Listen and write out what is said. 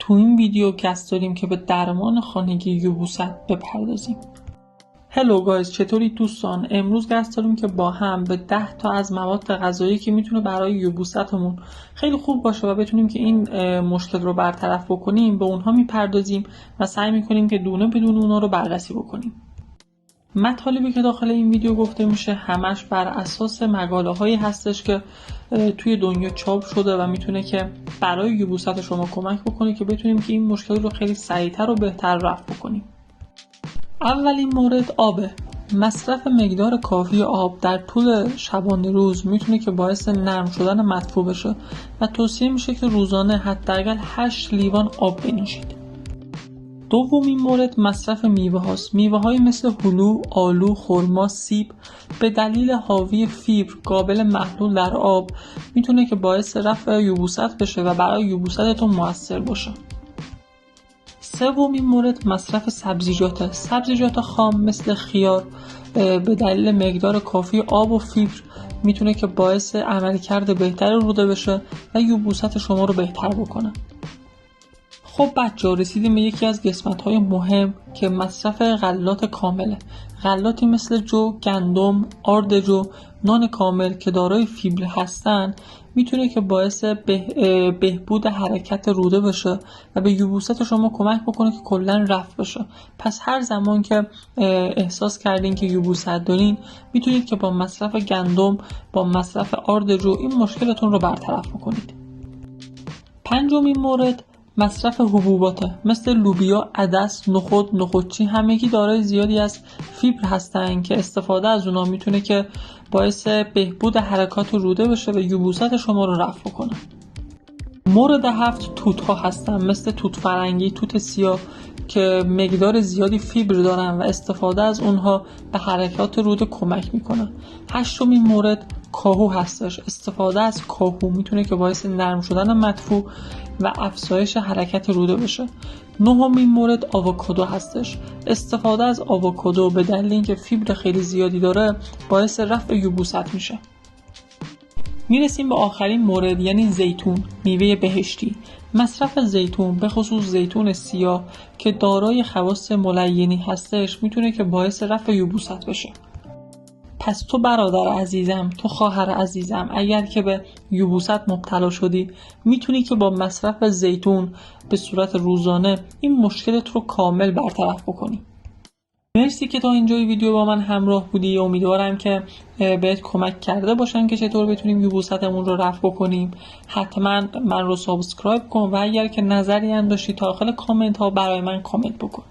تو این ویدیو قصد داریم که به درمان خانگی یبوست بپردازیم. هلو گایز، چطوری دوستان؟ امروز قصد داریم که با هم به 10 تا از مواد غذایی که میتونه برای یبوستمون خیلی خوب باشه و بتونیم که این مشکل رو برطرف بکنیم به اونها میپردازیم و سعی میکنیم که دونه بدون اونها رو بررسی بکنیم. مطالبی که داخل این ویدیو گفته میشه همش بر اساس مقاله هایی هستش که توی دنیا چاپ شده و میتونه که برای یبوست شما کمک بکنه که بتونیم که این مشکل رو خیلی سریعتر و بهتر رفع بکنیم. اولین مورد آبه. مصرف مقدار کافی آب در طول شبانه روز میتونه که باعث نرم شدن مدفوع بشه و توصیه میشه که روزانه حداقل 8 لیوان آب بنوشید. دومین مورد مصرف میوه هاست. میوه های مثل هلو، آلو، خرما، سیب به دلیل حاوی فیبر قابل محلول در آب میتونه که باعث رفع یبوست بشه و برای یبوستتون موثر باشه. سومین مورد مصرف سبزیجات خام مثل خیار به دلیل مقدار کافی آب و فیبر میتونه که باعث عملکرد بهتر روده بشه و یبوست شما رو بهتر بکنه. خب بچه‌ها، رسیدیم به یکی از قسمت‌های مهم که مصرف غلات کامله. غلاتی مثل جو، گندم، آرد جو، نان کامل که دارای فیبر هستن میتونه که باعث بهبود حرکت روده بشه و به یبوست شما کمک بکنه که کلا رفع بشه. پس هر زمان که احساس کردین که یبوست دارین میتونید که با مصرف گندم، با مصرف آرد جو این مشکلتون رو برطرف بکنید. پنجمین مورد مصرف حبوباته مثل لوبیا، عدس، نخودچی همگی دارای زیادی از فیبر هستن که استفاده از اونا میتونه که باعث بهبود حرکات روده بشه و یبوست شما رو رفع کنه. مورد 7 توت ها هستن مثل توت فرنگی، توت سیاه که مقدار زیادی فیبر دارن و استفاده از اونها به حرکات روده کمک میکنن. هشتمین مورد کاهو هستش. استفاده از کاهو میتونه که باعث نرم شدن مدفوع و افزایش حرکت روده بشه. نهمین مورد آووکادو هستش. استفاده از آووکادو به دلیل اینکه فیبر خیلی زیادی داره باعث رفع یبوست میشه. میرسیم به آخرین مورد، یعنی زیتون، میوه بهشتی. مصرف زیتون، به خصوص زیتون سیاه که دارای خواص ملینی هستش میتونه که باعث رفع یبوست بشه. پس تو برادر عزیزم، تو خواهر عزیزم، اگر که به یبوست مبتلا شدی میتونی که با مصرف زیتون به صورت روزانه این مشکلت رو کامل برطرف بکنی. مرسی که تا اینجای ویدیو با من همراه بودی. امیدوارم که بهت کمک کرده باشن که چطور بتونیم یبوستمون رو رفع بکنیم. حتما من رو سابسکرایب کن و اگر که نظری هم داشتی داخل کامنت ها برای من کامنت بکن.